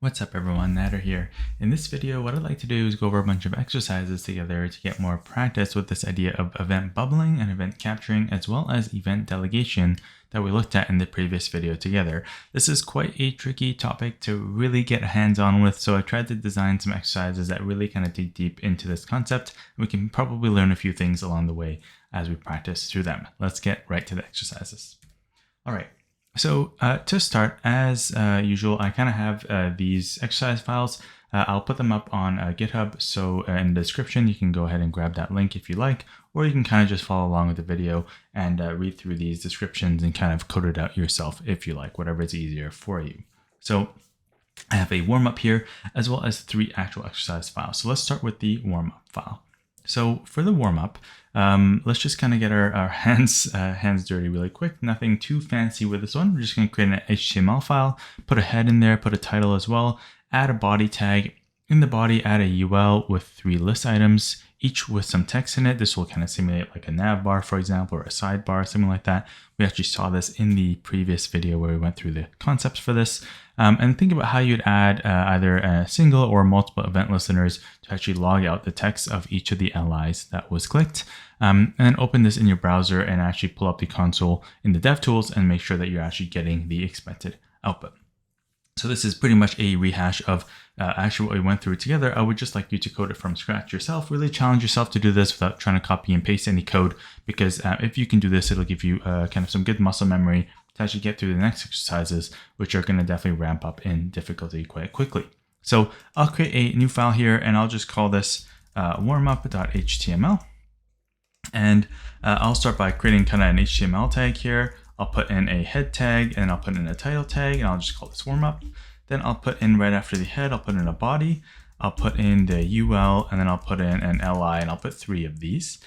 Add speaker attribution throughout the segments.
Speaker 1: What's up everyone, Nader here. In this video, what I'd like to do is go over a bunch of exercises together to get more practice with this idea of event bubbling and event capturing, as well as event delegation that we looked at in the previous video together. This is quite a tricky topic to really get hands-on with, so I tried to design some exercises that really kind of dig deep into this concept. We can probably learn a few things along the way as we practice through them. Let's get right to the exercises. All right. So to start, as usual, I kind of have these exercise files. I'll put them up on GitHub. So in the description, you can go ahead and grab that link if you like, or you can kind of just follow along with the video and read through these descriptions and kind of code it out yourself if you like, whatever is easier for you. So I have a warm up here, as well as 3 actual exercise files. So let's start with the warm up file. So for the warm up, let's just kind of get our hands dirty really quick. Nothing too fancy with this one. We're just going to create an HTML file, put a head in there, put a title as well, add a body tag. In the body, add a UL with 3 list items, each with some text in it. This will kind of simulate like a nav bar, for example, or a sidebar, something like that. We actually saw this in the previous video where we went through the concepts for this. And think about how you'd add either a single or multiple event listeners to actually log out the text of each of the LIs that was clicked. And then open this in your browser and actually pull up the console in the DevTools and make sure that you're actually getting the expected output. So this is pretty much a rehash of actually what we went through together. I would just like you to code it from scratch yourself. Really challenge yourself to do this without trying to copy and paste any code, because if you can do this, it'll give you kind of some good muscle memory to actually get through the next exercises, which are going to definitely ramp up in difficulty quite quickly. So I'll create a new file here and I'll just call this warmup.html. And I'll start by creating kind of an HTML tag here. I'll put in a head tag and I'll put in a title tag and I'll just call this warmup. Then I'll put in right after the head, I'll put in a body. I'll put in the UL and then I'll put in an LI and I'll put 3 of these.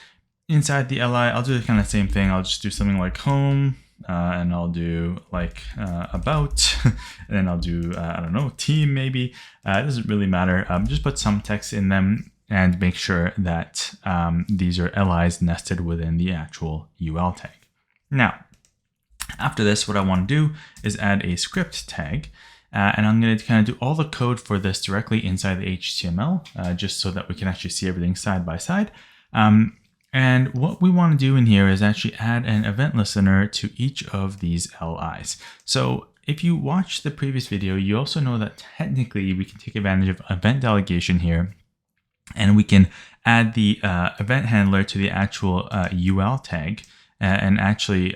Speaker 1: Inside the LI, I'll do the kind of same thing. I'll just do something like home and I'll do like about, and then I'll do, I don't know, team maybe. It doesn't really matter. Just put some text in them and make sure that these are LIs nested within the actual UL tag. Now, after this, what I want to do is add a script tag, and I'm going to kind of do all the code for this directly inside the HTML, just so that we can actually see everything side by side. And what we want to do in here is actually add an event listener to each of these LIs. So if you watched the previous video, you also know that technically we can take advantage of event delegation here, and we can add the event handler to the actual UL tag and actually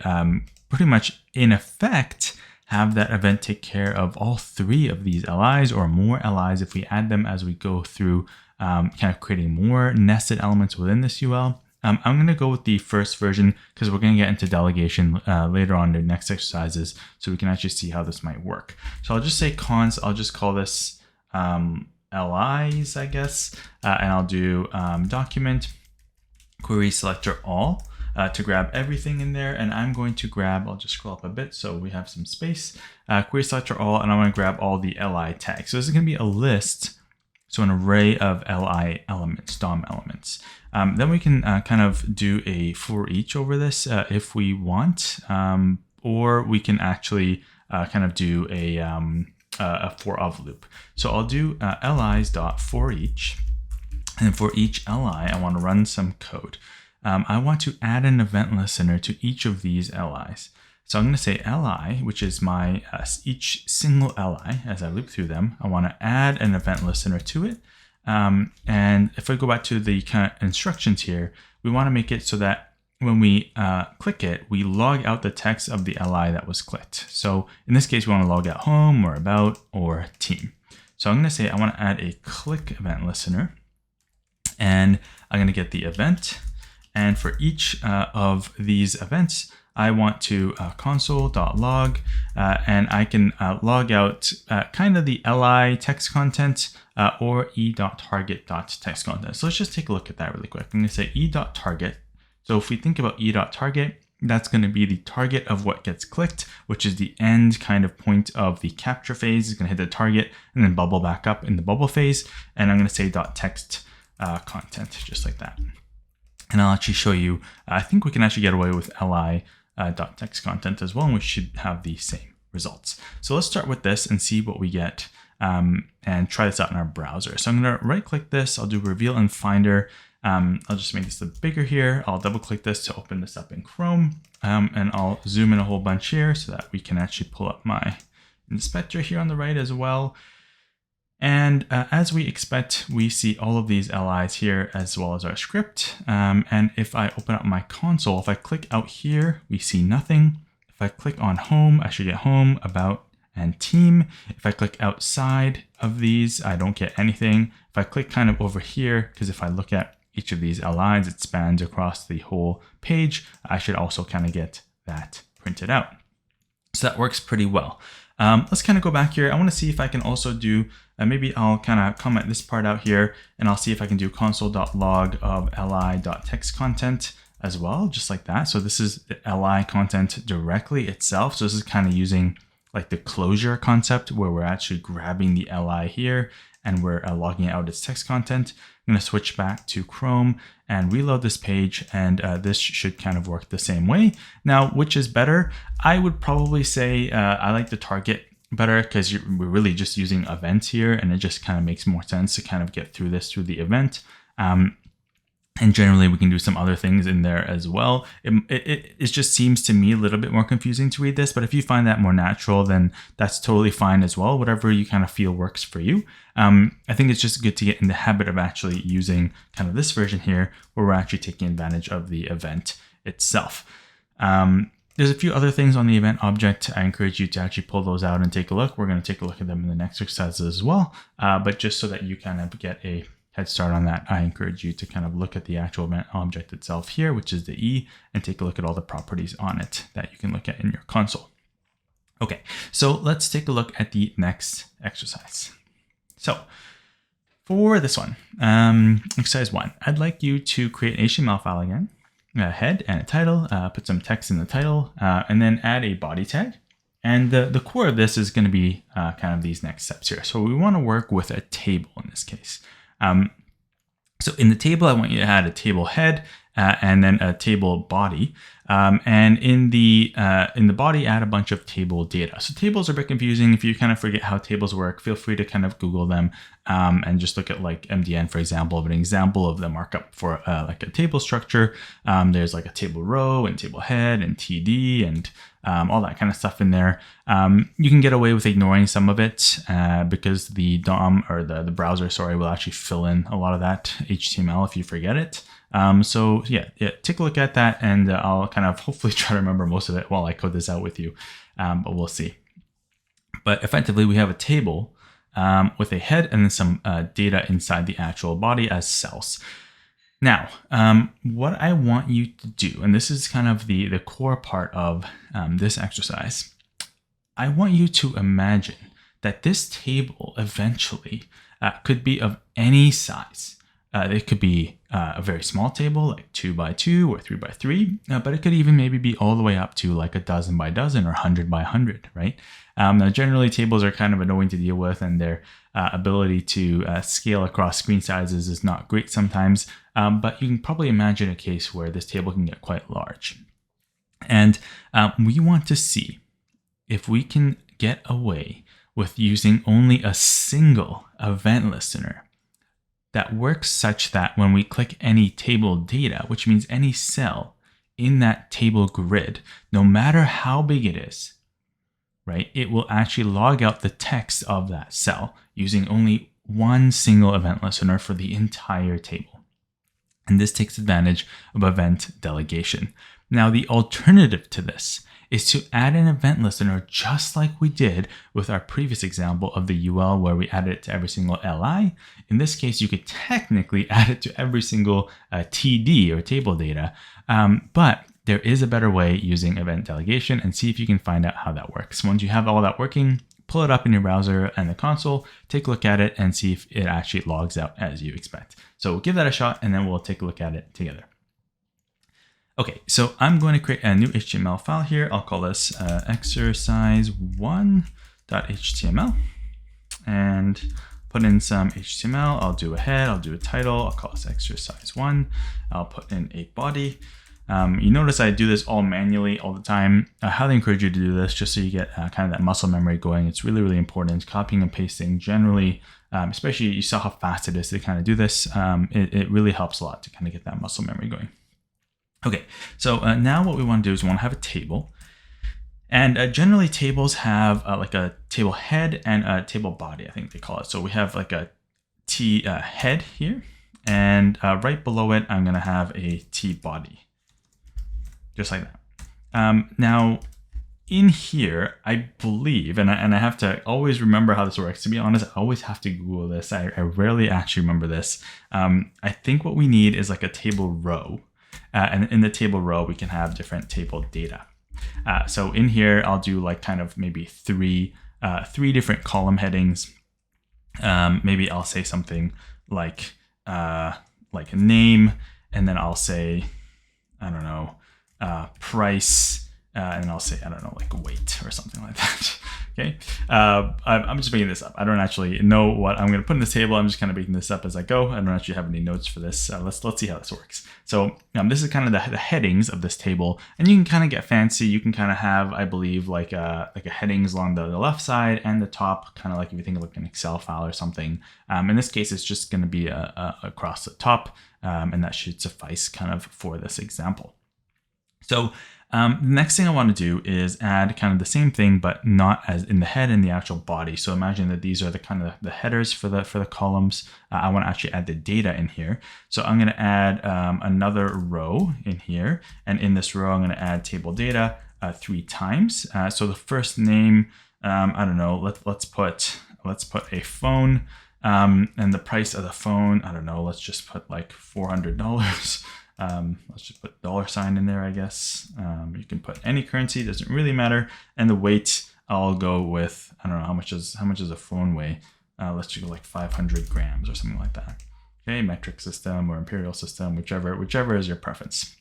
Speaker 1: pretty much in effect have that event take care of all 3 of these LIs or more LIs if we add them as we go through kind of creating more nested elements within this UL. I'm going to go with the first version because we're going to get into delegation later on in the next exercises, so we can actually see how this might work. So I'll just say cons, I'll just call this LIs, I guess, and I'll do document query selector all to grab everything in there. And I'm going to grab, I'll just scroll up a bit so we have some space, query selector all, and I'm going to grab all the LI tags. So this is going to be a list, so an array of LI elements, DOM elements. Then we can kind of do a for each over this if we want, or we can actually kind of do a for of loop. So I'll do lis.forEach, and for each LI, I want to run some code. I want to add an event listener to each of these LIs. So I'm going to say LI, which is my each single LI. As I loop through them, I want to add an event listener to it. And if I go back to the kind of instructions here, we want to make it so that when we click it, we log out the text of the LI that was clicked. So in this case, we want to log out home or about or team. So I'm going to say I want to add a click event listener, and I'm going to get the event. And for each of these events, I want to console.log, and I can log out kind of the LI text content or e.target.text content. So let's just take a look at that really quick. I'm going to say e.target. So if we think about e.target, that's going to be the target of what gets clicked, which is the end kind of point of the capture phase. It's going to hit the target and then bubble back up in the bubble phase. And I'm going to say .text content, just like that. And I'll actually show you, I think we can actually get away with li.text content as well, and we should have the same results. So let's start with this and see what we get and try this out in our browser. So I'm going to right click this. I'll do reveal in Finder. I'll just make this a bit bigger here. I'll double click this to open this up in Chrome, and I'll zoom in a whole bunch here so that we can actually pull up my inspector here on the right as well. And as we expect, we see all of these LIs here as well as our script. And if I open up my console, if I click out here, we see nothing. If I click on home, I should get home, about, and team. If I click outside of these, I don't get anything. If I click kind of over here, because if I look at each of these LIs, it spans across the whole page, I should also kind of get that printed out. So that works pretty well. Let's kind of go back here. I want to see if I can also do, maybe I'll kind of comment this part out here, and I'll see if I can do console.log of li.text content as well, just like that. So this is the li content directly itself. So this is kind of using like the closure concept where we're actually grabbing the li here and we're logging out its text content. I'm going to switch back to Chrome and reload this page, and this should kind of work the same way. Now, which is better? I would probably say I like the target better because we're really just using events here, and it just kind of makes more sense to kind of get through this through the event. And generally we can do some other things in there as well. It just seems to me a little bit more confusing to read this, but if you find that more natural, then that's totally fine as well. Whatever you kind of feel works for you. I think it's just good to get in the habit of actually using kind of this version here where we're actually taking advantage of the event itself. There's a few other things on the event object. I encourage you to actually pull those out and take a look. We're going to take a look at them in the next exercises as well. But just so that you kind of get a head start on that, I encourage you to kind of look at the actual event object itself here, which is the E, and take a look at all the properties on it that you can look at in your console. Okay, so let's take a look at the next exercise. So for this one, exercise 1, I'd like you to create an HTML file again, a head and a title, put some text in the title, and then add a body tag. And the core of this is going to be kind of these next steps here. So we want to work with a table in this case. So in the table, I want you to add a table head and then a table body. And in the body, add a bunch of table data. So tables are a bit confusing. If you kind of forget how tables work, feel free to kind of Google them and just look at like MDN, for example, of an example of the markup for like a table structure. There's like a table row and table head and TD and all that kind of stuff in there. You can get away with ignoring some of it because the DOM or the browser, sorry, will actually fill in a lot of that HTML if you forget it. So yeah, take a look at that, and I'll kind of hopefully try to remember most of it while I code this out with you, but we'll see. But effectively, we have a table with a head and then some data inside the actual body as cells. Now, what I want you to do, and this is kind of the core part of this exercise, I want you to imagine that this table eventually could be of any size. It could be a very small table, like 2 by 2 or 3 by 3, but it could even maybe be all the way up to like a dozen by dozen or 100 by 100, right? Now, generally, tables are kind of annoying to deal with, and their ability to scale across screen sizes is not great sometimes, but you can probably imagine a case where this table can get quite large. And we want to see if we can get away with using only a single event listener that works such that when we click any table data, which means any cell in that table grid, no matter how big it is, right, it will actually log out the text of that cell using only one single event listener for the entire table. And this takes advantage of event delegation. Now, the alternative to this is to add an event listener just like we did with our previous example of the UL where we added it to every single LI. In this case, you could technically add it to every single TD or table data, but there is a better way using event delegation, and see if you can find out how that works. Once you have all that working, pull it up in your browser and the console, take a look at it and see if it actually logs out as you expect. So give that a shot and then we'll take a look at it together. Okay, so I'm going to create a new HTML file here. I'll call this exercise1.html and put in some HTML. I'll do a head, I'll do a title. I'll call this exercise 1. I'll put in a body. You notice I do this all manually all the time. I highly encourage you to do this just so you get kind of that muscle memory going. It's really, really important. Copying and pasting generally, especially you saw how fast it is to kind of do this. It really helps a lot to kind of get that muscle memory going. Okay, so now what we want to do is we want to have a table. And generally tables have like a table head and a table body, I think they call it. So we have like a T head here, and right below it, I'm going to have a T body, just like that. Now, in here, I believe, and I have to always remember how this works. To be honest, I always have to Google this. I rarely actually remember this. I think what we need is like a table row. And in the table row, we can have different table data. So in here, I'll do like kind of maybe three different column headings. Maybe I'll say something like a name, and then I'll say, I don't know, price, and then I'll say, I don't know, like weight or something like that. Okay, I'm just making this up. I don't actually know what I'm going to put in this table. I'm just kind of making this up as I go. I don't actually have any notes for this. Let's see how this works. So this is kind of the headings of this table, and you can kind of get fancy. You can kind of have, I believe, like a headings along the left side and the top, kind of like if you think of like an Excel file or something. In this case, it's just going to be across the top, and that should suffice kind of for this example. So the next thing I want to do is add kind of the same thing, but not as in the head and the actual body. So imagine that these are the kind of the headers for the columns. I want to actually add the data in here. So I'm going to add another row in here, and in this row I'm going to add table data 3 times. So the first name, I don't know. Let's put a phone, and the price of the phone, I don't know. Let's just put like $400. Let's just put $sign in there, I guess. You can put any currency, doesn't really matter. And the weight, I'll go with, I don't know, how much does a phone weigh? Let's just go like 500 grams or something like that. Okay, metric system or imperial system, whichever is your preference.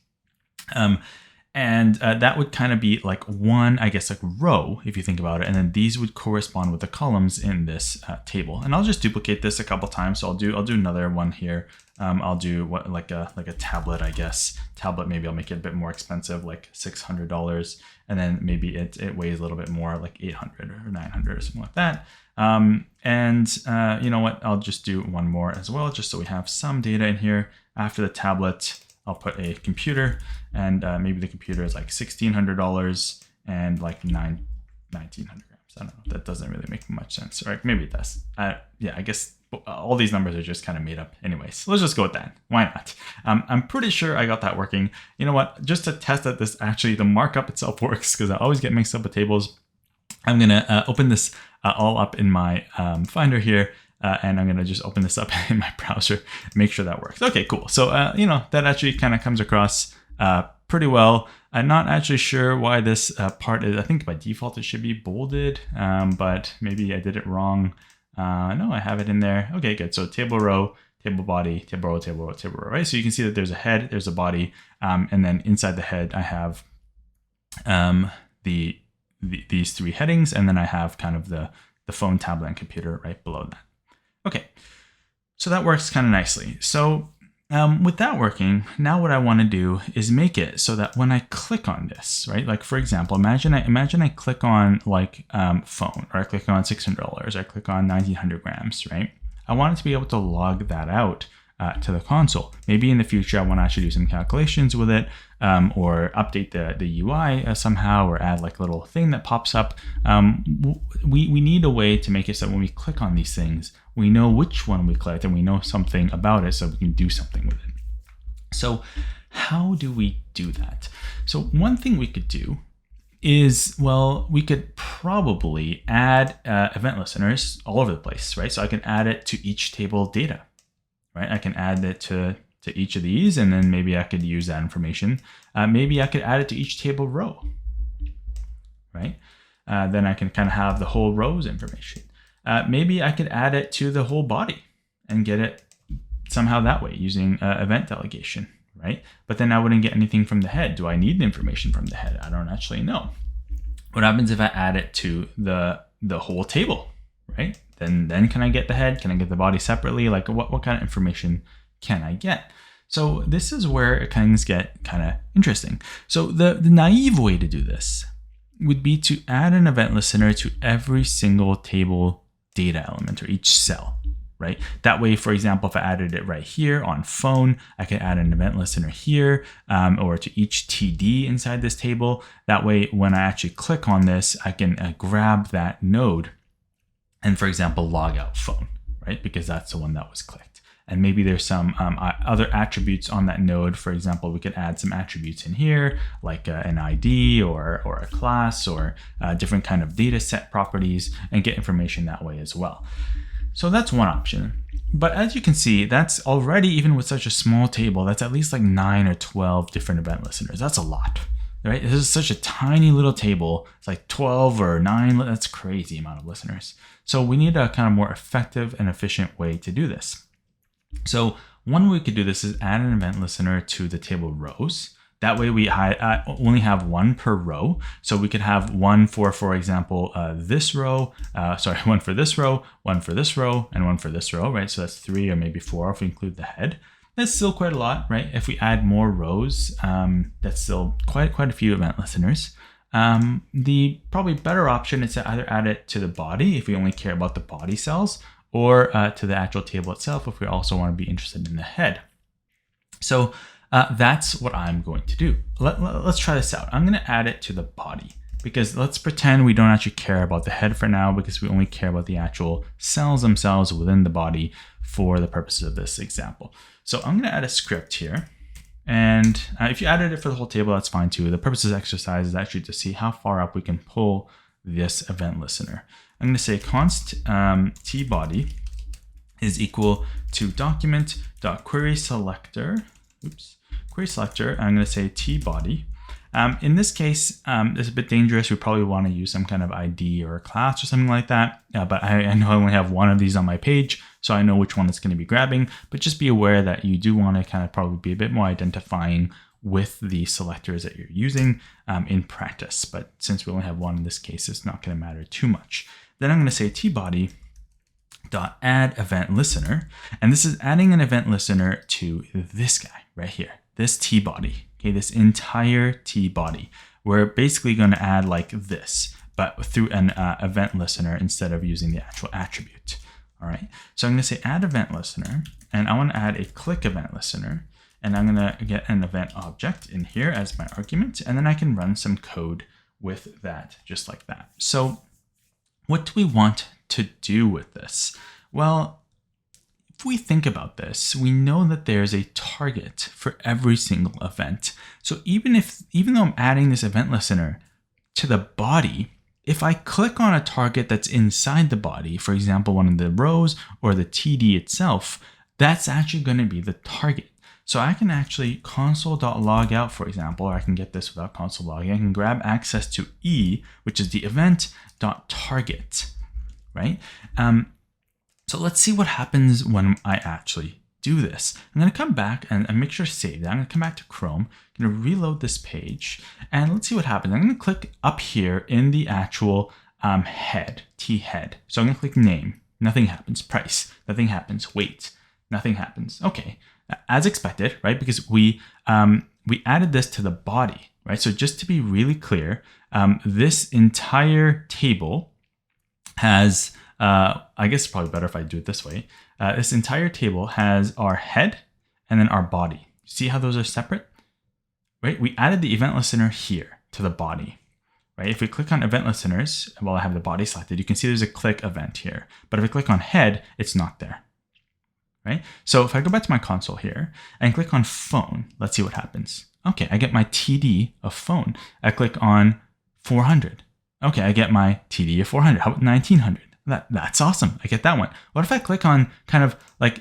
Speaker 1: And that would kind of be like one, I guess, like row, if you think about it. And then these would correspond with the columns in this table. And I'll just duplicate this a couple times. So I'll do another one here. I'll do like a tablet, I guess. Tablet, maybe I'll make it a bit more expensive, like $600. And then maybe it weighs a little bit more, like 800 or 900 or something like that. You know what? I'll just do one more as well, just so we have some data in here. After the tablet, I'll put a computer, and maybe the computer is like $1,600 and like 1,900 grams. I don't know. That doesn't really make much sense. Or maybe it does. Yeah, I guess all these numbers are just kind of made up anyways. Let's just go with that. Why not? I'm pretty sure I got that working. You know what? Just to test that this actually, the markup itself works, because I always get mixed up with tables. I'm going to open this all up in my Finder here. And I'm going to just open this up in my browser, make sure that works. Okay, cool. So, that actually kind of comes across pretty well. I'm not actually sure why this part is, I think by default it should be bolded, but maybe I did it wrong. No, I have it in there. Okay, good. So table row, table body, table row, table row, table row, right? So you can see that there's a head, there's a body, and then inside the head, I have these 3 headings, and then I have kind of the phone, tablet, and computer right below that. Okay, so that works kind of nicely. So with that working, now what I want to do is make it so that when I click on this, right? Like for example, imagine I click on like phone, or I click on $600, or I click on 1,900 grams, right? I want it to be able to log that out to the console. Maybe in the future, I want to actually do some calculations with it, or update the UI somehow, or add like a little thing that pops up. We need a way to make it so when we click on these things, we know which one we clicked and we know something about it, so we can do something with it. So how do we do that? So one thing we could do is, well, we could probably add event listeners all over the place, right? So I can add it to each table data, right? I can add it to each of these, and then maybe I could use that information. Maybe I could add it to each table row, right? Then I can kind of have the whole row's information. Maybe I could add it to the whole body and get it somehow that way using event delegation, right? But then I wouldn't get anything from the head. Do I need the information from the head? I don't actually know. What happens if I add it to the whole table, right? Then can I get the head? Can I get the body separately? Like what kind of information can I get? So this is where things get kind of interesting. So the naive way to do this would be to add an event listener to every single table data element, or each cell, right? That way, for example, if I added it right here on phone, I could add an event listener here, or to each TD inside this table. That way, when I actually click on this, I can grab that node and, for example, log out phone, right? Because that's the one that was clicked. And maybe there's some other attributes on that node. For example, we could add some attributes in here, like an ID or a class, or different kind of data set properties, and get information that way as well. So that's one option. But as you can see, that's already, even with such a small table, that's at least like 9 or 12 different event listeners. That's a lot, right? This is such a tiny little table. It's like 12 or 9. That's a crazy amount of listeners. So we need a kind of more effective and efficient way to do this. So one way we could do this is add an event listener to the table rows. That way we only have one per row. So we could have one for example, this row, one for this row, one for this row, and one for this row, right? So that's 3 or maybe 4 if we include the head. That's still quite a lot, right? If we add more rows, that's still quite a few event listeners. The probably better option is to either add it to the body if we only care about the body cells, or to the actual table itself if we also want to be interested in the head. So that's what I'm going to do. Let's try this out. I'm going to add it to the body, because let's pretend we don't actually care about the head for now, because we only care about the actual cells themselves within the body for the purposes of this example. So I'm going to add a script here. And if you added it for the whole table, that's fine too. The purpose of this exercise is actually to see how far up we can pull this event listener. I'm going to say const tbody is equal to document.querySelector. Query selector. I'm going to say tbody. In this case, it's a bit dangerous. We probably want to use some kind of ID or a class or something like that. But I know I only have one of these on my page, so I know which one it's going to be grabbing. But just be aware that you do want to kind of probably be a bit more identifying with the selectors that you're using in practice. But since we only have one in this case, it's not going to matter too much. Then I'm going to say tbody.add event listener. And this is adding an event listener to this guy right here, this tbody. Okay, this entire tbody. We're basically going to add like this, but through an event listener instead of using the actual attribute. All right, so I'm going to say add event listener, and I want to add a click event listener, and I'm going to get an event object in here as my argument, and then I can run some code with that, just like that. So what do we want to do with this? Well, if we think about this, we know that there's a target for every single event. So even though I'm adding this event listener to the body, if I click on a target that's inside the body, for example, one of the rows or the TD itself, that's actually going to be the target. So I can actually console.logout, for example, or I can get this without console logging. I can grab access to E, which is the event.target, right? So let's see what happens when I actually do this. I'm going to come back and make sure to save that. I'm going to come back to Chrome. I'm going to reload this page, and let's see what happens. I'm going to click up here in the actual head, T-head. So I'm going to click name. Nothing happens. Price. Nothing happens. Weight. Nothing happens. Okay. As expected, right? Because we added this to the body, right? So just to be really clear, this entire table has, I guess it's probably better if I do it this way. This entire table has our head and then our body. See how those are separate, right? We added the event listener here to the body, right? If we click on event listeners, while I have the body selected, you can see there's a click event here. But if I click on head, it's not there. Right? So if I go back to my console here and click on phone, let's see what happens. Okay, I get my TD of phone. I click on 400. Okay, I get my TD of 400. How about 1900? That's awesome. I get that one. What if I click on kind of like,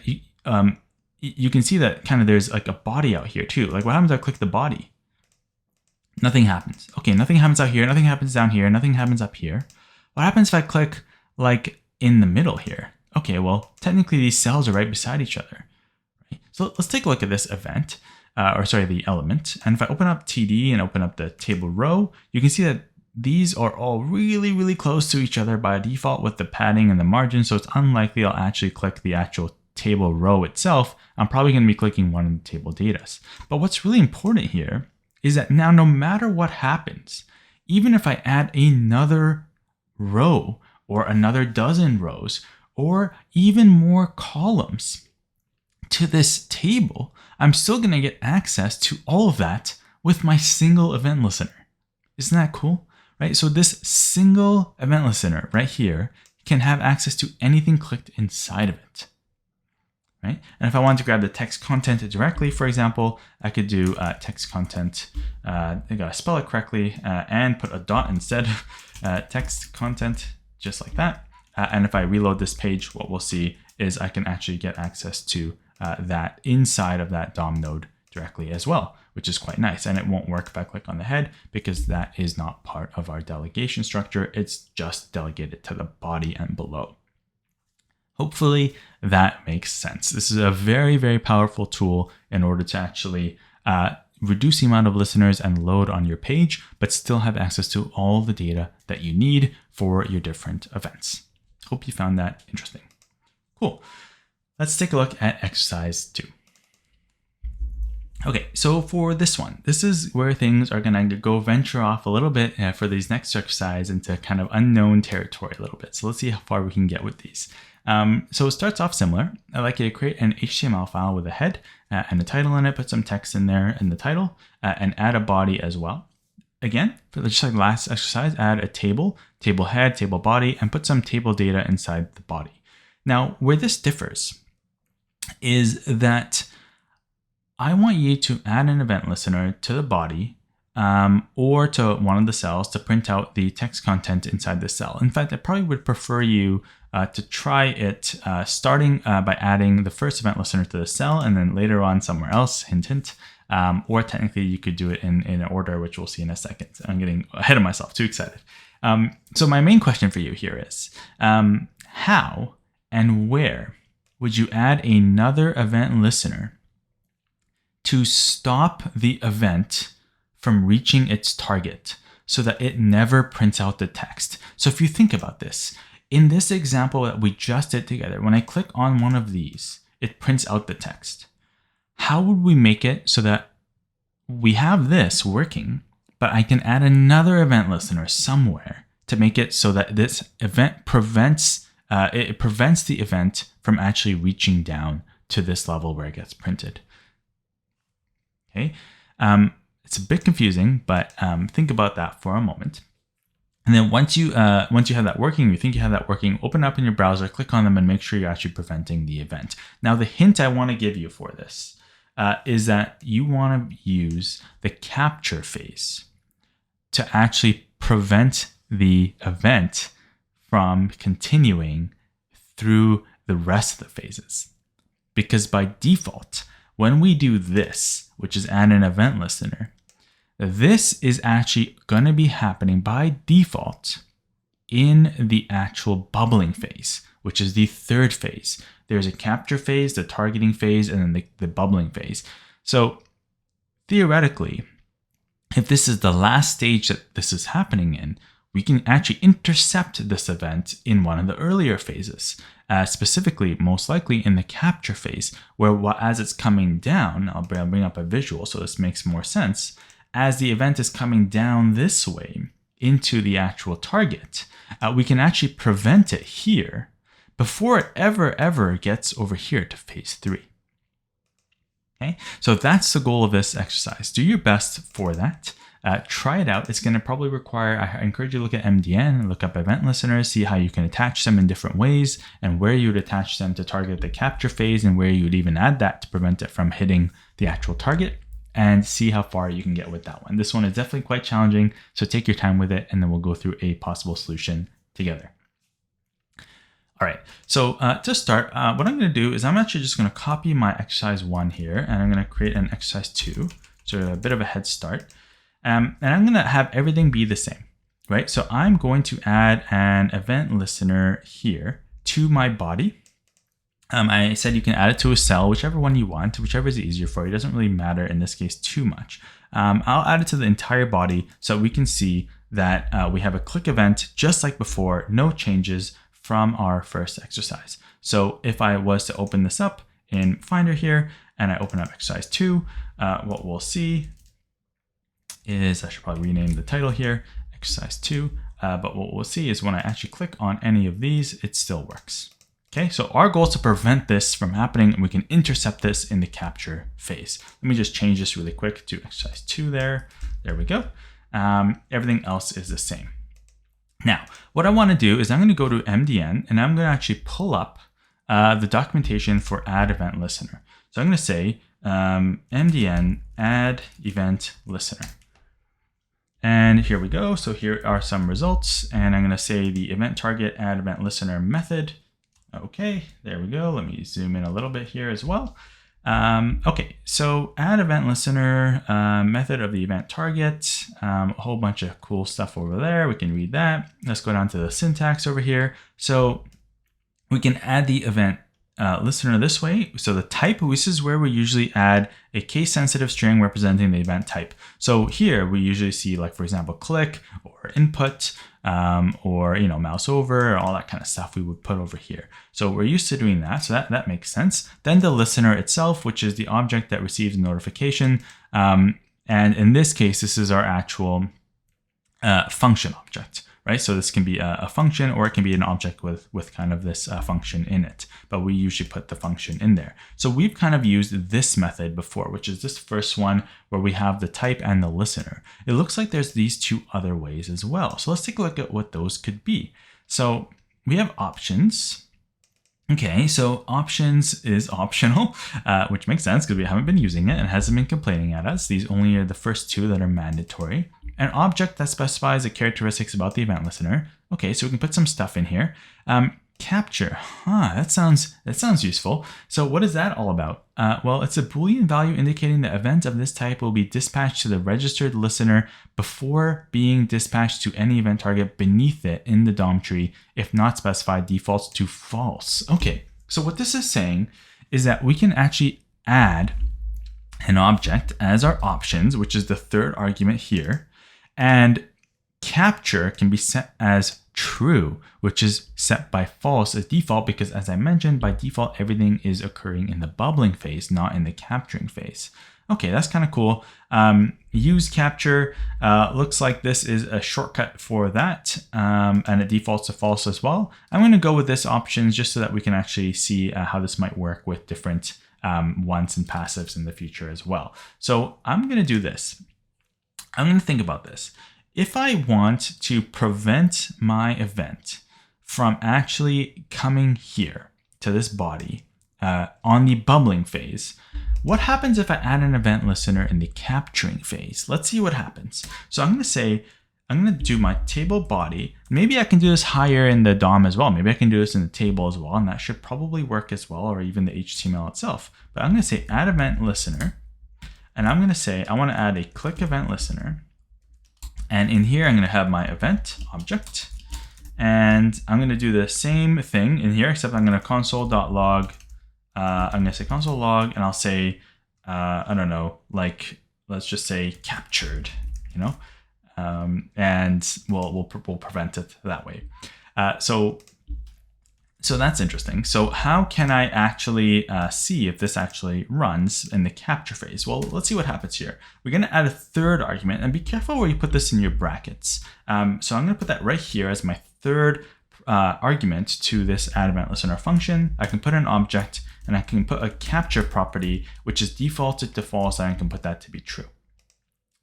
Speaker 1: you can see that kind of there's like a body out here too. Like what happens if I click the body? Nothing happens. Okay, nothing happens out here. Nothing happens down here. Nothing happens up here. What happens if I click like in the middle here? Okay, well, technically these cells are right beside each other. Right? So let's take a look at this event, the element. And if I open up TD and open up the table row, you can see that these are all really, really close to each other by default with the padding and the margin. So it's unlikely I'll actually click the actual table row itself, I'm probably going to be clicking one of the table datas. But what's really important here is that now no matter what happens, even if I add another row or another dozen rows or even more columns to this table, I'm still going to get access to all of that with my single event listener. Isn't that cool? Right? So this single event listener right here can have access to anything clicked inside of it. Right? And if I want to grab the text content directly, for example, I could do text content. I gotta spell it correctly and put a dot instead. Text content, just like that. And if I reload this page, what we'll see is I can actually get access to that inside of that DOM node directly as well, which is quite nice. And it won't work if I click on the head because that is not part of our delegation structure. It's just delegated to the body and below. Hopefully that makes sense. This is a very, very powerful tool in order to actually reduce the amount of listeners and load on your page, but still have access to all the data that you need for your different events. Hope you found that interesting. Cool. Let's take a look at exercise 2. Okay, so for this one, this is where things are going to go venture off a little bit for these next exercise into kind of unknown territory a little bit. So let's see how far we can get with these. So it starts off similar. I'd like you to create an HTML file with a head and a title in it, put some text in there in the title and add a body as well. Again, just like the last exercise, add a table head, table body, and put some table data inside the body. Now, where this differs is that I want you to add an event listener to the body or to one of the cells to print out the text content inside the cell. In fact, I probably would prefer you to try it starting by adding the first event listener to the cell and then later on somewhere else, hint, hint. Or technically you could do it in an order, which we'll see in a second. I'm getting ahead of myself, too excited. So my main question for you here is how and where would you add another event listener to stop the event from reaching its target so that it never prints out the text? So if you think about this, in this example that we just did together, when I click on one of these, it prints out the text. How would we make it so that we have this working, but I can add another event listener somewhere to make it so that this event prevents the event from actually reaching down to this level where it gets printed? Okay, it's a bit confusing, but think about that for a moment. And then once you have that working, you think you have that working, open up in your browser, click on them, and make sure you're actually preventing the event. Now, the hint I want to give you for this is that you want to use the capture phase to actually prevent the event from continuing through the rest of the phases. Because by default, when we do this, which is add an event listener, this is actually going to be happening by default in the actual bubbling phase, which is the third phase. There's a capture phase, the targeting phase, and then the bubbling phase. So theoretically, if this is the last stage that this is happening in, we can actually intercept this event in one of the earlier phases, specifically, most likely in the capture phase, where as it's coming down, I'll bring up a visual so this makes more sense. As the event is coming down this way into the actual target, we can actually prevent it here before it ever gets over here to phase 3. Okay, so that's the goal of this exercise. Do your best for that. Try it out. It's going to probably require, I encourage you to look at MDN, look up event listeners, see how you can attach them in different ways and where you would attach them to target the capture phase and where you would even add that to prevent it from hitting the actual target, and see how far you can get with that one. This one is definitely quite challenging, so take your time with it and then we'll go through a possible solution together. All right, so to start, what I'm going to do is I'm actually just going to copy my exercise 1 here and I'm going to create an exercise 2, so a bit of a head start. And I'm going to have everything be the same, right? So I'm going to add an event listener here to my body. I said you can add it to a cell, whichever one you want, whichever is easier for you. It doesn't really matter in this case too much. I'll add it to the entire body so we can see that we have a click event just like before, no changes from our first exercise. So if I was to open this up in Finder here, and I open up exercise 2, what we'll see is, I should probably rename the title here, exercise 2, but what we'll see is when I actually click on any of these, it still works. Okay, so our goal is to prevent this from happening, and we can intercept this in the capture phase. Let me just change this really quick to exercise 2 there. There we go. Everything else is the same. Now, what I want to do is I'm going to go to MDN, and I'm going to actually pull up the documentation for add event listener. So I'm going to say MDN add event listener. And here we go. So here are some results, and I'm going to say the event target add event listener method. Okay, there we go. Let me zoom in a little bit here as well. Okay, so add event listener, method of the event target, a whole bunch of cool stuff over there. We can read that. Let's go down to the syntax over here. So we can add the event listener this way. So the type, this is where we usually add a case sensitive string representing the event type. So here we usually see, like, for example, click or input, or, you know, mouse over, or all that kind of stuff we would put over here. So we're used to doing that. So that makes sense. Then the listener itself, which is the object that receives a notification. And in this case, this is our actual function object, right? So this can be a function, or it can be an object with kind of this function in it, but we usually put the function in there. So we've kind of used this method before, which is this first one where we have the type and the listener. It looks like there's these two other ways as well. So let's take a look at what those could be. So we have options. Okay, so options is optional, which makes sense because we haven't been using it and hasn't been complaining at us. These only are the first two that are mandatory. An object that specifies the characteristics about the event listener. Okay, so we can put some stuff in here. Capture, that sounds useful. So what is that all about? Well, it's a Boolean value indicating the event of this type will be dispatched to the registered listener before being dispatched to any event target beneath it in the DOM tree. If not specified, defaults to false. Okay, so what this is saying is that we can actually add an object as our options, which is the third argument here, and capture can be set as true, which is set by false as default, because as I mentioned, by default, everything is occurring in the bubbling phase, not in the capturing phase. Okay, that's kind of cool. Use capture, looks like this is a shortcut for that, and it defaults to false as well. I'm going to go with this options just so that we can actually see how this might work with different once and passives in the future as well. So I'm going to do this. I'm going to think about this. If I want to prevent my event from actually coming here to this body on the bubbling phase, what happens if I add an event listener in the capturing phase? Let's see what happens. So I'm going to say, I'm going to do my table body. Maybe I can do this higher in the DOM as well. Maybe I can do this in the table as well, and that should probably work as well, or even the HTML itself. But I'm going to say add event listener, and I'm going to say I want to add a click event listener. And in here, I'm going to have my event object, and I'm going to do the same thing in here, except I'm going to console.log. I'm going to say console log, and I'll say, I don't know, like, let's just say captured, you know, and we'll prevent it that way. So that's interesting. So how can I actually see if this actually runs in the capture phase? Well, let's see what happens here. We're going to add a third argument, and be careful where you put this in your brackets. So I'm going to put that right here as my third argument to this add event listener function. I can put an object, and I can put a capture property, which is defaulted to false, and I can put that to be true.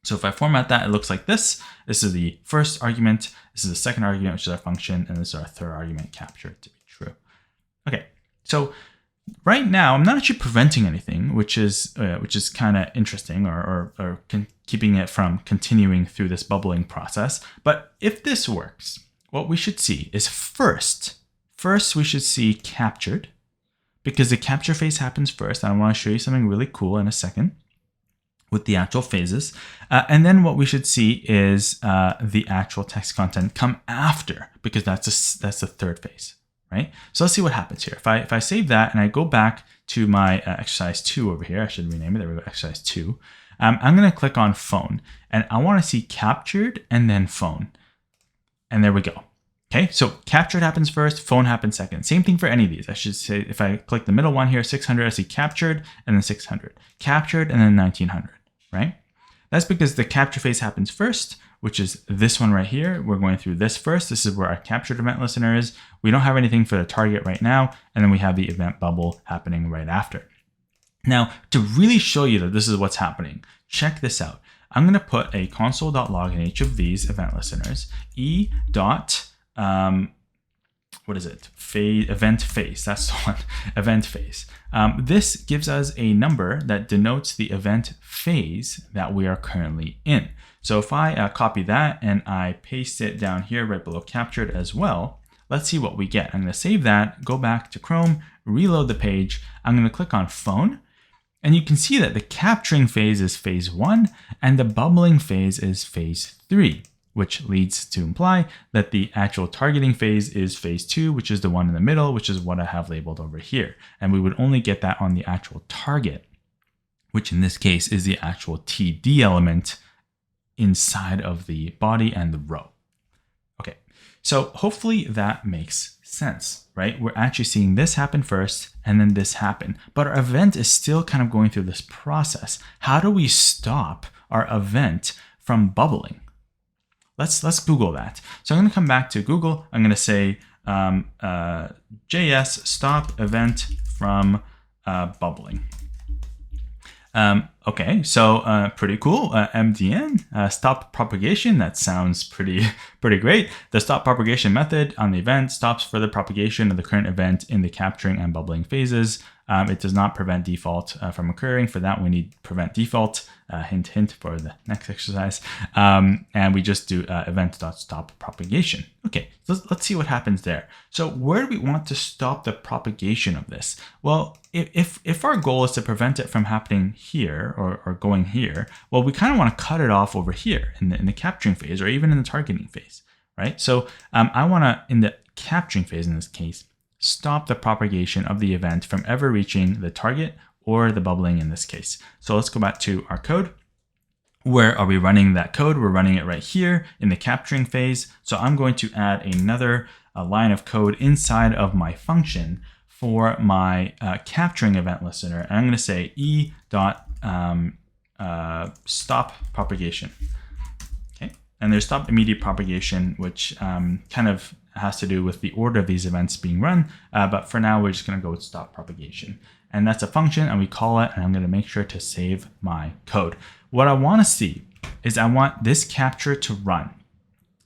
Speaker 1: So if I format that, it looks like this. This is the first argument. This is the second argument, which is our function, and this is our third argument, capture to be true. Okay, so right now I'm not actually preventing anything, which is kind of interesting, or keeping it from continuing through this bubbling process. But if this works, what we should see is first we should see captured, because the capture phase happens first. And I want to show you something really cool in a second with the actual phases. And then what we should see is the actual text content come after, because that's the third phase, right? So let's see what happens here. If I save that and I go back to my exercise 2 over here, I should rename it. There we go, exercise 2. I'm going to click on phone, and I want to see captured and then phone. And there we go. Okay, so captured happens first, phone happens second. Same thing for any of these. I should say, if I click the middle one here, 600, I see captured and then 600. Captured and then 1900, right? That's because the capture phase happens first, which is this one right here. We're going through this first. This is where our captured event listener is. We don't have anything for the target right now. And then we have the event bubble happening right after. Now, to really show you that this is what's happening, check this out. I'm going to put a console.log in each of these event listeners. What is it? Event phase. That's the one. Event phase. This gives us a number that denotes the event phase that we are currently in. So if I copy that and I paste it down here right below captured as well, let's see what we get. I'm going to save that, go back to Chrome, reload the page. I'm going to click on phone. And you can see that the capturing phase is phase 1 and the bubbling phase is phase 3, which leads to imply that the actual targeting phase is phase 2, which is the one in the middle, which is what I have labeled over here. And we would only get that on the actual target, which in this case is the actual TD element inside of the body and the row. Okay, so hopefully that makes sense, right? We're actually seeing this happen first and then this happen, but our event is still kind of going through this process. How do we stop our event from bubbling? Let's Google that. So I'm going to come back to Google. I'm going to say JS stop event from bubbling. Okay, so pretty cool. MDN, stop propagation. That sounds pretty great. The stop propagation method on the event stops further propagation of the current event in the capturing and bubbling phases. It does not prevent default from occurring. For that, we need prevent default. Hint, hint for the next exercise. And we just do event.stop propagation. Okay, so let's see what happens there. So where do we want to stop the propagation of this? Well, if our goal is to prevent it from happening here or going here, well, we kind of want to cut it off over here in the capturing phase or even in the targeting phase, right? So I want to, in the capturing phase in this case, stop the propagation of the event from ever reaching the target or the bubbling in this case. So let's go back to our code. Where are we running that code? We're running it right here in the capturing phase. So I'm going to add another line of code inside of my function for my capturing event listener. And I'm going to say stop propagation. Okay, and there's stop immediate propagation, which kind of has to do with the order of these events being run. But for now, we're just going to go with stop propagation. And that's a function, and we call it, and I'm going to make sure to save my code. What I want to see is I want this capture to run,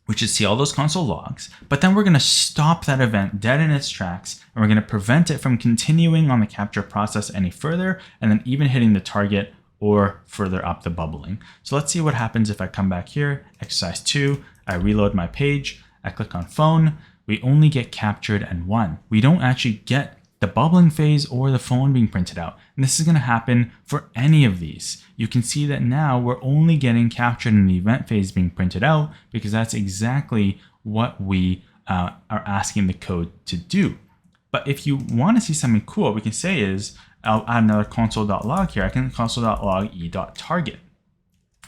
Speaker 1: which is see all those console logs, but then we're going to stop that event dead in its tracks, and we're going to prevent it from continuing on the capture process any further, and then even hitting the target or further up the bubbling. So let's see what happens if I come back here, exercise 2, I reload my page, I click on phone, we only get captured and 1. We don't actually get the bubbling phase or the phone being printed out. And this is going to happen for any of these. You can see that now we're only getting captured in the event phase being printed out because that's exactly what we are asking the code to do. But if you want to see something cool, what we can say is, I'll add another console.log here. I can console.log e.target.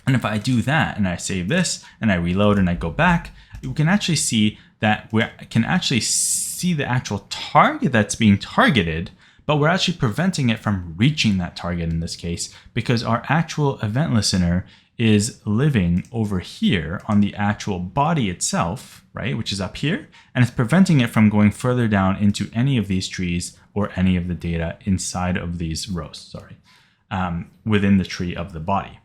Speaker 1: And if I do that and I save this and I reload and I go back, we can actually see that we can actually see the actual target that's being targeted, but we're actually preventing it from reaching that target in this case because our actual event listener is living over here on the actual body itself, right, which is up here, and it's preventing it from going further down into any of these trees or any of the data inside of these rows, within the tree of the body.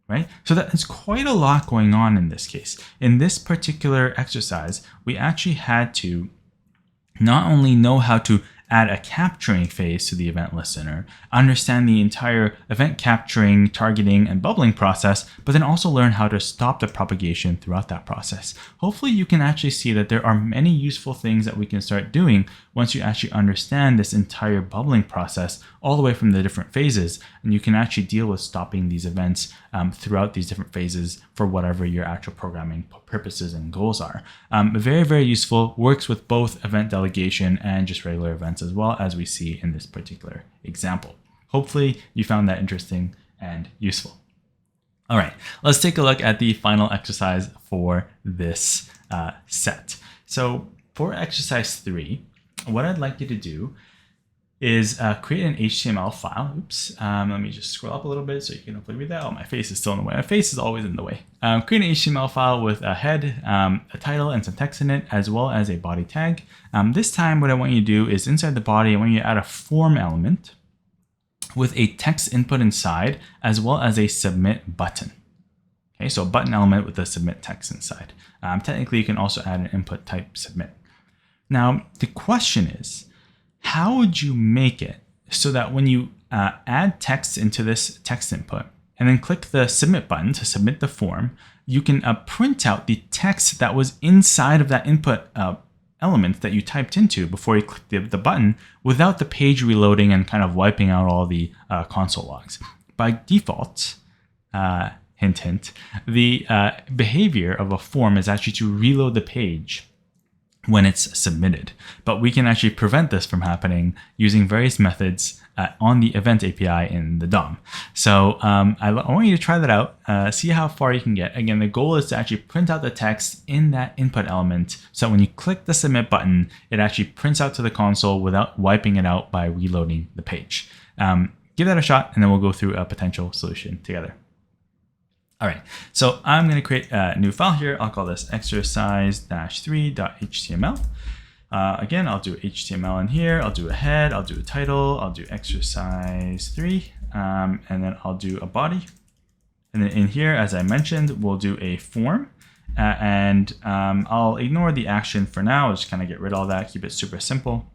Speaker 1: Right? So that is quite a lot going on in this case. In this particular exercise, we actually had to not only know how to add a capturing phase to the event listener, understand the entire event capturing, targeting, and bubbling process, but then also learn how to stop the propagation throughout that process. Hopefully you can actually see that there are many useful things that we can start doing once you actually understand this entire bubbling process all the way from the different phases, and you can actually deal with stopping these events throughout these different phases for whatever your actual programming purposes and goals are. Very, very useful, works with both event delegation and just regular events as well, as we see in this particular example. Hopefully you found that interesting and useful. All right, let's take a look at the final exercise for this set. So for exercise 3, what I'd like you to do is create an HTML file. Oops, let me just scroll up a little bit so you can hopefully read that. Oh, my face is still in the way. My face is always in the way. Create an HTML file with a head, a title, and some text in it, as well as a body tag. This time, what I want you to do is inside the body, I want you to add a form element with a text input inside, as well as a submit button. Okay, so a button element with a submit text inside. Technically, you can also add an input type submit. Now, the question is, how would you make it so that when you add text into this text input and then click the submit button to submit the form, you can print out the text that was inside of that input element that you typed into before you click the button without the page reloading and kind of wiping out all the console logs. By default, hint, hint, the behavior of a form is actually to reload the page when it's submitted. But we can actually prevent this from happening using various methods on the event API in the DOM. So I want you to try that out, see how far you can get. Again, the goal is to actually print out the text in that input element so when you click the submit button, it actually prints out to the console without wiping it out by reloading the page. Give that a shot and then we'll go through a potential solution together. All right, so I'm going to create a new file here. I'll call this exercise-3.html. Again, I'll do HTML in here. I'll do a head. I'll do a title. I'll do exercise 3, and then I'll do a body. And then in here, as I mentioned, we'll do a form. And I'll ignore the action for now. I'll just kind of get rid of all that, keep it super simple.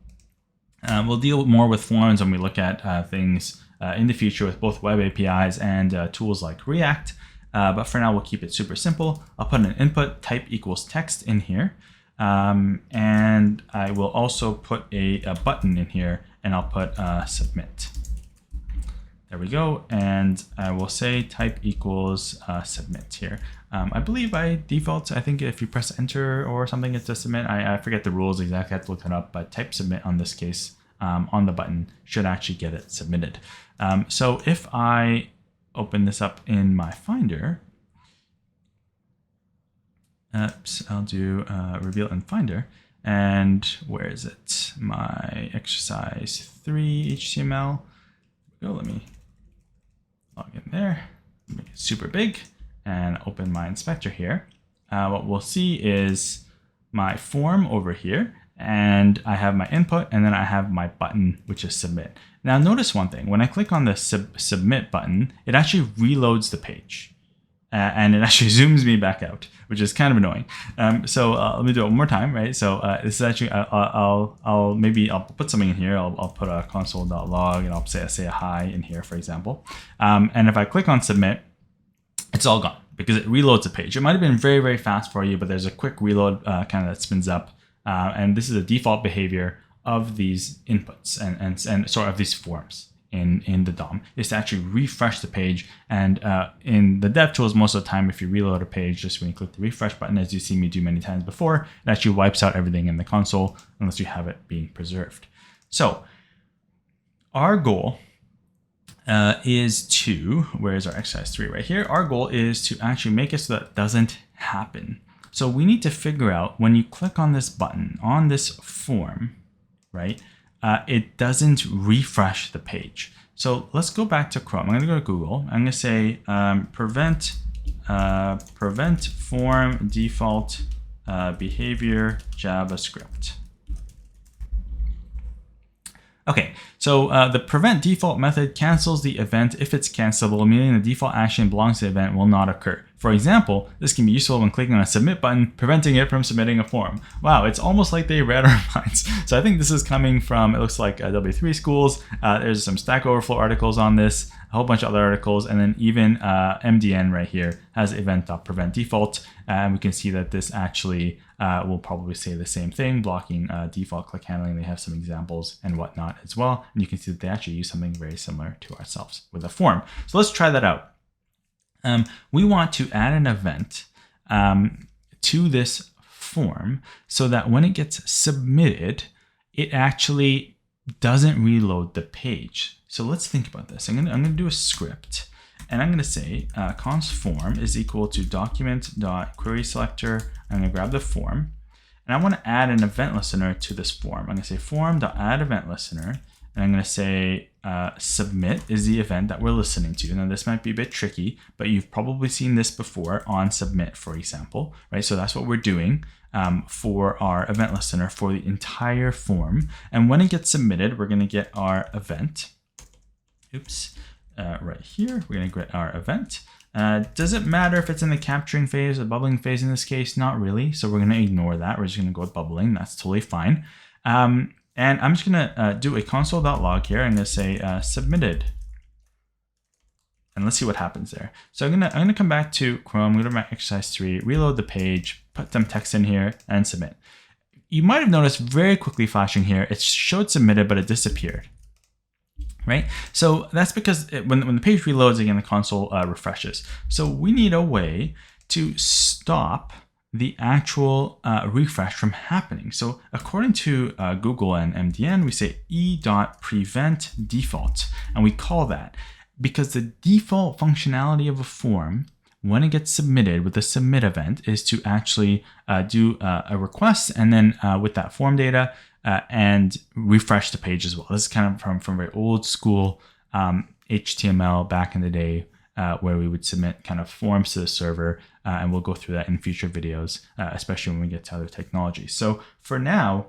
Speaker 1: We'll deal more with forms when we look at things in the future with both web APIs and tools like React. But for now, we'll keep it super simple. I'll put an input type equals text in here. And I will also put a button in here, and I'll put submit. There we go. And I will say type equals submit here. I believe by default, I think if you press enter or something, it's a submit. I forget the rules exactly. I have to look it up, but type submit on this case on the button should actually get it submitted. So if I open this up in my Finder. I'll do reveal in Finder. And where is it? My exercise 3 HTML. Go, let me log in there. Make it super big and open my inspector here. What we'll see is my form over here. And I have my input, and then I have my button, which is submit. Now notice one thing, when I click on the submit button, it actually reloads the page and it actually zooms me back out, which is kind of annoying. So let me do it one more time, right? So this is actually, I'll put something in here. I'll put a console.log and I'll say a hi in here, for example. And if I click on submit, it's all gone because it reloads the page. It might've been very, very fast for you, but there's a quick reload kind of that spins up. And this is a default behavior of these inputs and sort of these forms in the DOM is to actually refresh the page. And in the dev tools, most of the time, if you reload a page, just when you click the refresh button, as you see me do many times before, it actually wipes out everything in the console unless you have it being preserved. So our goal is to, where's our exercise 3 right here? Our goal is to actually make it so that doesn't happen. So we need to figure out when you click on this button on this form, right? It doesn't refresh the page. So let's go back to Chrome. I'm going to go to Google. I'm going to say prevent form default behavior JavaScript. Okay, so the prevent default method cancels the event if it's cancelable, meaning the default action belongs to the event will not occur. For example, this can be useful when clicking on a submit button, preventing it from submitting a form. Wow, it's almost like they read our minds. So I think this is coming from, it looks like W3 schools. There's some Stack Overflow articles on this, a whole bunch of other articles, and then even MDN right here has event.prevent default. And we can see that this actually will probably say the same thing, blocking default click handling. They have some examples and whatnot as well. And you can see that they actually use something very similar to ourselves with a form. So let's try that out. We want to add an event to this form so that when it gets submitted, it actually doesn't reload the page. So let's think about this. I'm gonna do a script, and I'm gonna say const form is equal to document.querySelector. I'm gonna grab the form, and I want to add an event listener to this form. I'm going to say form.add event listener, and I'm going to say submit is the event that we're listening to. Now this might be a bit tricky, but you've probably seen this before on submit, for example, right? So that's what we're doing for our event listener for the entire form. And when it gets submitted, we're going to get our event. Right here, we're going to get our event. Does it matter if it's in the capturing phase or bubbling phase in this case? Not really. So we're going to ignore that. We're just going to go with bubbling. That's totally fine. And I'm just going to do a console.log here. I'm going to say submitted. And let's see what happens there. So I'm going to come back to Chrome, go to my exercise 3, reload the page, put some text in here, and submit. You might have noticed very quickly flashing here, it showed submitted, but it disappeared. Right? So that's because when the page reloads again, the console refreshes. So we need a way to stop the actual refresh from happening. So according to Google and MDN, we say e.prevent default, and we call that because the default functionality of a form when it gets submitted with the submit event is to actually do a request and then with that form data and refresh the page as well. This is kind of from very old school HTML back in the day where we would submit kind of forms to the server, and we'll go through that in future videos, especially when we get to other technologies. So for now,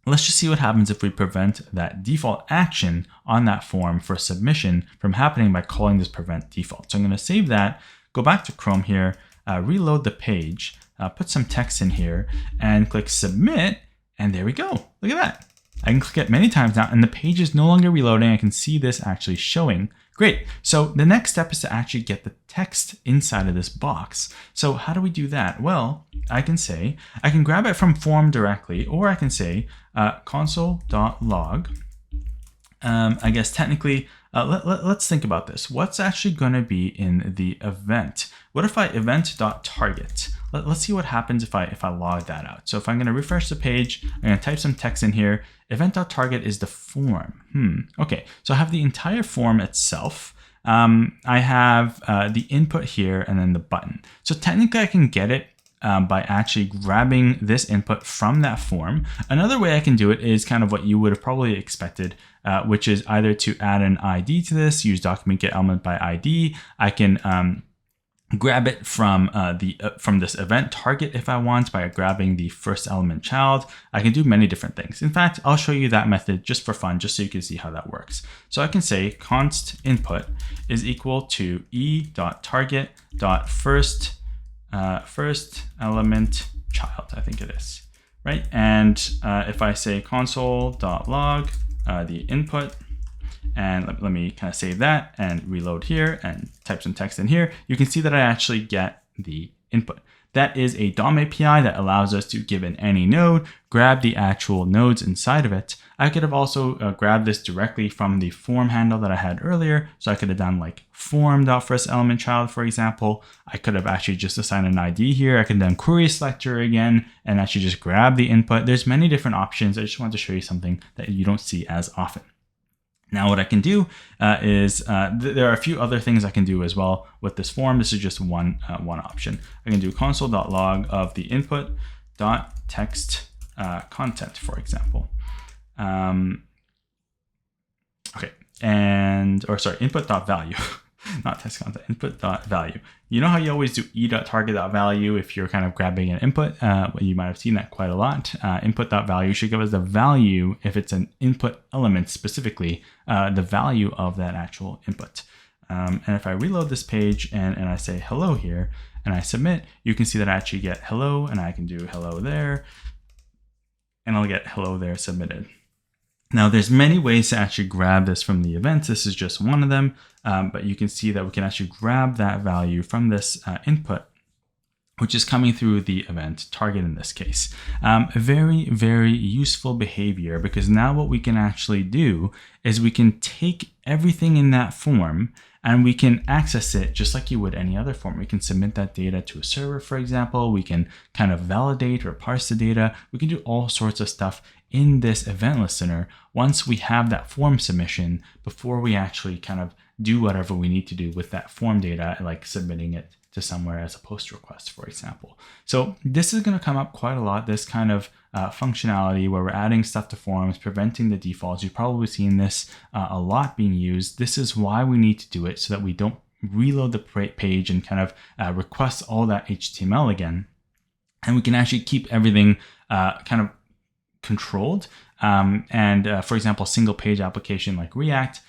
Speaker 1: let's just see what happens if we prevent that default action on that form for submission from happening by calling this prevent default. So I'm going to save that, go back to Chrome here, reload the page, put some text in here, and click submit. And there we go. Look at that. I can click it many times now and the page is no longer reloading. I can see this actually showing. Great. So the next step is to actually get the text inside of this box. So how do we do that? Well, I can grab it from form directly, or I can say console.log. I guess technically, let's think about this. What's actually going to be in the event? What if I event.target? Let's see what happens if I log that out. So if I'm going to refresh the page, I'm going to type some text in here. Event.target is the form. Okay, so I have the entire form itself. I have the input here and then the button. So technically I can get it by actually grabbing this input from that form. Another way I can do it is kind of what you would have probably expected, which is either to add an ID to this, use document get element by ID. I can grab it from this event target if I want by grabbing the first element child. I can do many different things. In fact, I'll show you that method just for fun, just so you can see how that works. So I can say const input is equal to e.target.first first element child, I think it is, right? And if I say console.log the input, and let me kind of save that and reload here and type some text in here, you can see that I actually get the input. That is a DOM API that allows us to give in any node, grab the actual nodes inside of it. I could have also grabbed this directly from the form handle that I had earlier. So I could have done like form.firstElementChild, for example. I could have actually just assigned an ID here. I could have done query selector again and actually just grab the input. There's many different options. I just wanted to show you something that you don't see as often. Now what I can do is, there are a few other things I can do as well with this form. This is just one option. I can do console.log of the input.text content, for example. Okay, input.value, not text content, input.value. You know how you always do e.target.value if you're kind of grabbing an input? You might have seen that quite a lot. Input.value should give us the value, if it's an input element specifically, the value of that actual input. And if I reload this page and I say hello here and I submit, you can see that I actually get hello, and I can do hello there, and I'll get hello there submitted. Now there's many ways to actually grab this from the events. This is just one of them, but you can see that we can actually grab that value from this input, which is coming through the event target in this case. A very, very useful behavior, because now what we can actually do is we can take everything in that form and we can access it just like you would any other form. We can submit that data to a server, for example. We can kind of validate or parse the data. We can do all sorts of stuff in this event listener once we have that form submission, before we actually kind of do whatever we need to do with that form data, like submitting it to somewhere as a post request, for example. So this is going to come up quite a lot, this kind of functionality where we're adding stuff to forms, preventing the defaults. You've probably seen this a lot being used. This is why we need to do it, so that we don't reload the page and kind of request all that HTML again. And we can actually keep everything kind of controlled. For example, single page application like React,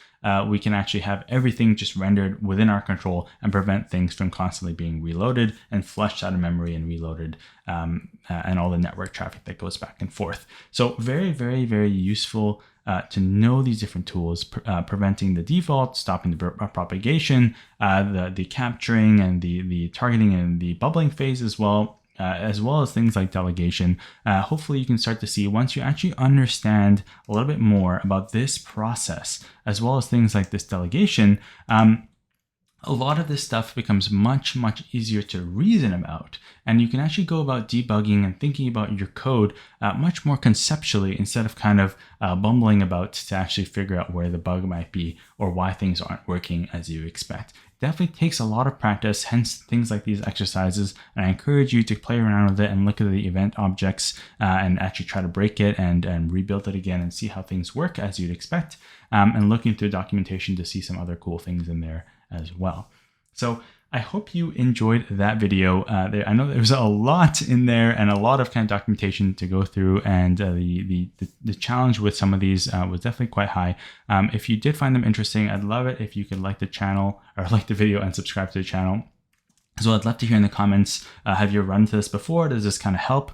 Speaker 1: we can actually have everything just rendered within our control and prevent things from constantly being reloaded and flushed out of memory and reloaded, and all the network traffic that goes back and forth. So very, very, very useful to know these different tools, preventing the default, stopping the propagation, the capturing and the targeting and the bubbling phase as well as things like delegation. Hopefully you can start to see, once you actually understand a little bit more about this process, as well as things like this delegation, a lot of this stuff becomes much, much easier to reason about. And you can actually go about debugging and thinking about your code much more conceptually, instead of kind of bumbling about to actually figure out where the bug might be or why things aren't working as you expect. Definitely takes a lot of practice, hence things like these exercises. And I encourage you to play around with it and look at the event objects and actually try to break it and rebuild it again and see how things work as you'd expect. And looking through documentation to see some other cool things in there as well. So I hope you enjoyed that video. I know there was a lot in there and a lot of kind of documentation to go through, and the challenge with some of these was definitely quite high. If you did find them interesting, I'd love it if you could like the channel, or like the video and subscribe to the channel. So I'd love to hear in the comments, have you run into this before? Does this kind of help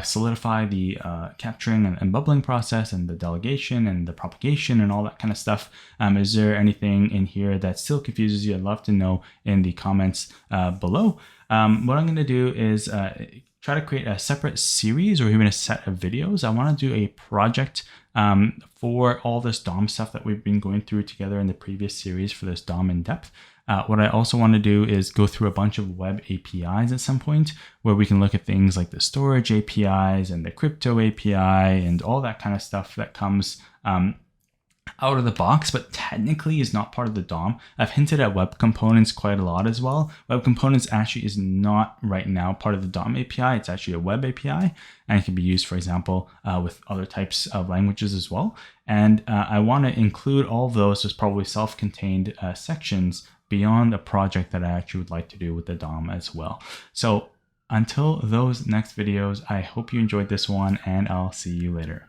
Speaker 1: solidify the capturing and bubbling process and the delegation and the propagation and all that kind of stuff? Is there anything in here that still confuses you? I'd love to know in the comments below. What I'm going to do is try to create a separate series or even a set of videos. I want to do a project for all this DOM stuff that we've been going through together in the previous series for this DOM in depth. What I also want to do is go through a bunch of web APIs at some point, where we can look at things like the storage APIs and the crypto API and all that kind of stuff that comes out of the box, but technically is not part of the DOM. I've hinted at web components quite a lot as well. Web components actually is not right now part of the DOM API. It's actually a web API, and it can be used, for example, with other types of languages as well. And I want to include all of those as probably self-contained sections beyond a project that I actually would like to do with the DOM as well. So until those next videos, I hope you enjoyed this one, and I'll see you later.